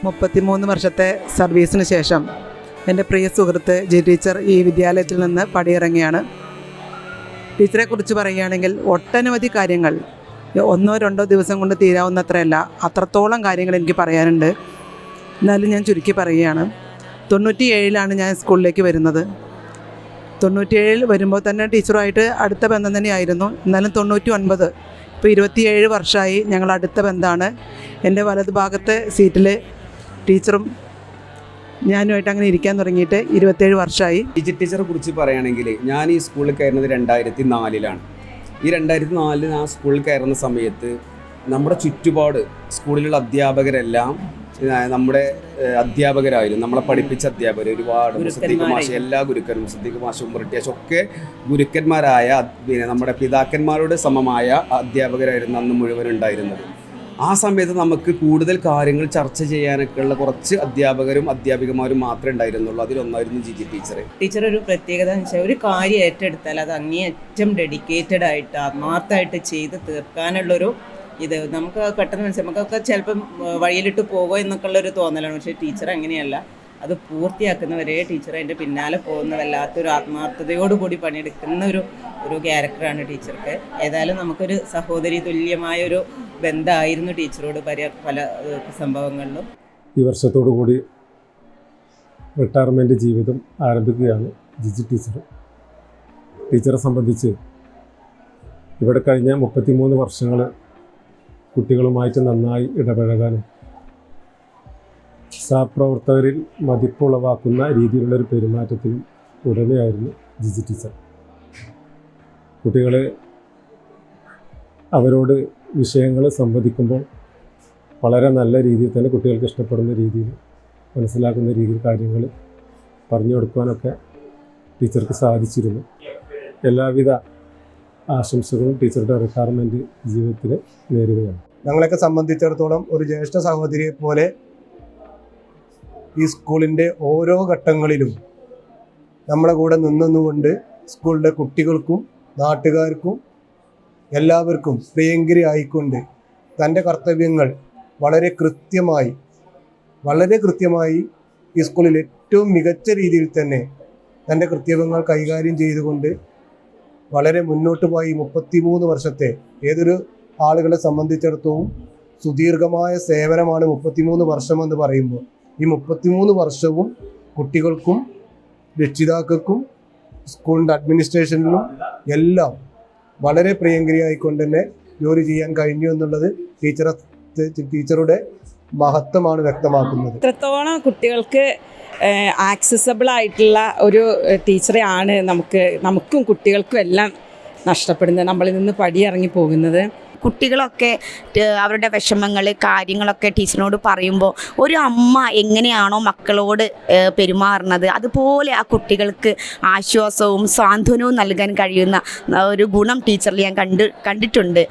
33 വർഷത്തെ സർവീസിന് ശേഷം എൻ്റെ പ്രിയ സുഹൃത്ത് ജി ടീച്ചർ ഈ വിദ്യാലയത്തിൽ നിന്ന് പടിയിറങ്ങിയാണ്. ടീച്ചറെക്കുറിച്ച് പറയുകയാണെങ്കിൽ ഒട്ടനവധി കാര്യങ്ങൾ 1-2 ദിവസം കൊണ്ട് തീരാവുന്നത്രയല്ല, അത്രത്തോളം കാര്യങ്ങൾ എനിക്ക് പറയാനുണ്ട്. എന്നാലും ഞാൻ ചുരുക്കി പറയുകയാണ്. 97 ഞാൻ സ്കൂളിലേക്ക് വരുന്നത്. 97 വരുമ്പോൾ തന്നെ ടീച്ചറുമായിട്ട് അടുത്ത ബന്ധം തന്നെയായിരുന്നു. എന്നാലും 99, ഇപ്പോൾ 27 വർഷമായി ഞങ്ങൾ അടുത്ത ബന്ധമാണ്. എൻ്റെ വലത് ഭാഗത്തെ സീറ്റിൽ ടീച്ചറും ഞാനുമായിട്ട് അങ്ങനെ ഇരിക്കാൻ തുടങ്ങിയിട്ട് 27 വർഷമായി. ടീച്ചറെ കുറിച്ച് പറയുകയാണെങ്കിൽ ഞാൻ ഈ സ്കൂളിൽ കയറുന്നത് 2004 ഈ 2004 ആ സ്കൂളിൽ കയറുന്ന സമയത്ത് നമ്മുടെ ചുറ്റുപാട് സ്കൂളിലുള്ള അധ്യാപകരെല്ലാം നമ്മുടെ അധ്യാപകരായിരുന്നു. നമ്മളെ പഠിപ്പിച്ച അധ്യാപകർ ഒരുപാട് മുസദ്ദീഖ് മാഷ്, എല്ലാ ഗുരുക്കന്മാരും, മുസദ്ദീഖ് മാഷും മുറട്ടിയാഷും ഒക്കെ ഗുരുക്കന്മാരായ നമ്മുടെ പിതാക്കന്മാരോട് സമമായ അധ്യാപകരായിരുന്നു അന്ന് മുഴുവൻ ഉണ്ടായിരുന്നത്. ആ സമയത്ത് നമുക്ക് കൂടുതൽ കാര്യങ്ങൾ ചർച്ച ചെയ്യാനൊക്കെ ഉള്ള കുറച്ച് അധ്യാപകരും അധ്യാപികമാരും മാത്രമേ ഉണ്ടായിരുന്നുള്ളൂ. അതിലൊന്നായിരുന്നു ജിജി ടീച്ചർ. ടീച്ചർ ഒരു പ്രത്യേകത എന്ന് വെച്ചാൽ ഒരു കാര്യം ഏറ്റെടുത്താൽ അത് അങ്ങേയറ്റം ഡെഡിക്കേറ്റഡ് ആയിട്ട് ആത്മാർത്ഥമായിട്ട് ചെയ്ത് തീർക്കാനുള്ളൊരു ഇത് നമുക്ക് പെട്ടെന്ന് മനസ്സിലാവും. നമുക്കൊക്കെ ചിലപ്പം വഴിയിലിട്ട് പോകുമോ എന്നൊക്കെയുള്ളൊരു തോന്നലാണ്. പക്ഷേ ടീച്ചർ അങ്ങനെയല്ല, അത് പൂർത്തിയാക്കുന്നവരെ ടീച്ചർ അതിൻ്റെ പിന്നാലെ പോകുന്ന വല്ലാത്തൊരു ആത്മാർത്ഥതയോടുകൂടി പണിയെടുക്കുന്ന ഒരു ക്യാരക്ടറാണ് ടീച്ചർക്ക്. ഏതായാലും നമുക്കൊരു സഹോദരി തുല്യമായൊരു ബന്ധമായിരുന്നു ടീച്ചറോട് പല സംഭവങ്ങളിലും. ഈ വർഷത്തോടു കൂടി റിട്ടയർമെൻറ്റ് ജീവിതം ആരംഭിക്കുകയാണ് ജിജി ടീച്ചർ. ടീച്ചറെ സംബന്ധിച്ച് ഇവിടെ കഴിഞ്ഞ 33 വർഷങ്ങൾ കുട്ടികളുമായിട്ട് നന്നായി ഇടപഴകാനും സഹപ്രവർത്തകരിൽ മതിപ്പുളവാക്കുന്ന രീതിയിലുള്ളൊരു പെരുമാറ്റത്തിനും ഉടമയായിരുന്നു ജിജി ടീച്ചർ. കുട്ടികളെ അവരോട് വിഷയങ്ങൾ സംവദിക്കുമ്പോൾ വളരെ നല്ല രീതിയിൽ തന്നെ കുട്ടികൾക്ക് ഇഷ്ടപ്പെടുന്ന രീതിയിൽ, മനസ്സിലാക്കുന്ന രീതിയിൽ കാര്യങ്ങൾ പറഞ്ഞു കൊടുക്കാനൊക്കെ ടീച്ചർക്ക് സാധിച്ചിരുന്നു. എല്ലാവിധ ആശംസകളും ടീച്ചറുടെ റിട്ടയർമെൻറ്റ് ജീവിതത്തിൽ നേരുകയാണ്. ഞങ്ങളെയൊക്കെ സംബന്ധിച്ചിടത്തോളം ഒരു ജ്യേഷ്ഠ സഹോദരിയെ പോലെ ഈ സ്കൂളിൻ്റെ ഓരോ ഘട്ടങ്ങളിലും നമ്മുടെ കൂടെ നിന്നുകൊണ്ട് സ്കൂളിലെ കുട്ടികൾക്കും നാട്ടുകാർക്കും എല്ലാവർക്കും പ്രിയങ്കരി ആയിക്കൊണ്ട് തൻ്റെ കർത്തവ്യങ്ങൾ വളരെ കൃത്യമായി ഈ സ്കൂളിൽ ഏറ്റവും മികച്ച രീതിയിൽ തന്നെ തൻ്റെ കർത്തവ്യങ്ങൾ കൈകാര്യം ചെയ്തുകൊണ്ട് വളരെ മുന്നോട്ട് പോയി 33 വർഷത്തെ ഏതൊരു ആളുകളെ സംബന്ധിച്ചിടത്തോളം സുദീർഘമായ സേവനമാണ് 33 വർഷമെന്ന് പറയുമ്പോൾ ഈ 33 വർഷവും കുട്ടികൾക്കും രക്ഷിതാക്കൾക്കും സ്കൂളിൻ്റെ അഡ്മിനിസ്ട്രേഷനിലും എല്ലാം വളരെ പ്രിയങ്കരിയായിക്കൊണ്ട് തന്നെ ജോലി ചെയ്യാൻ കഴിഞ്ഞു എന്നുള്ളത് ടീച്ചറുടെ മഹത്വമാണ് വ്യക്തമാക്കുന്നത്. ഇത്രത്തോളം കുട്ടികൾക്ക് ആക്സസബിൾ ആയിട്ടുള്ള ഒരു ടീച്ചറെയാണ് നമുക്കും കുട്ടികൾക്കും എല്ലാം നഷ്ടപ്പെടുന്നത്, നമ്മളിൽ നിന്ന് പടിയിറങ്ങി പോകുന്നത്. കുട്ടികളൊക്കെ അവരുടെ വിഷമങ്ങൾ കാര്യങ്ങളൊക്കെ ടീച്ചറിനോട് പറയുമ്പോൾ ഒരു അമ്മ എങ്ങനെയാണോ മക്കളോട് പെരുമാറുന്നത് അതുപോലെ ആ കുട്ടികൾക്ക് ആശ്വാസവും സാന്ത്വനവും നൽകാൻ കഴിയുന്ന ഒരു ഗുണം ടീച്ചറിൽ ഞാൻ കണ്ടിട്ടുണ്ട്.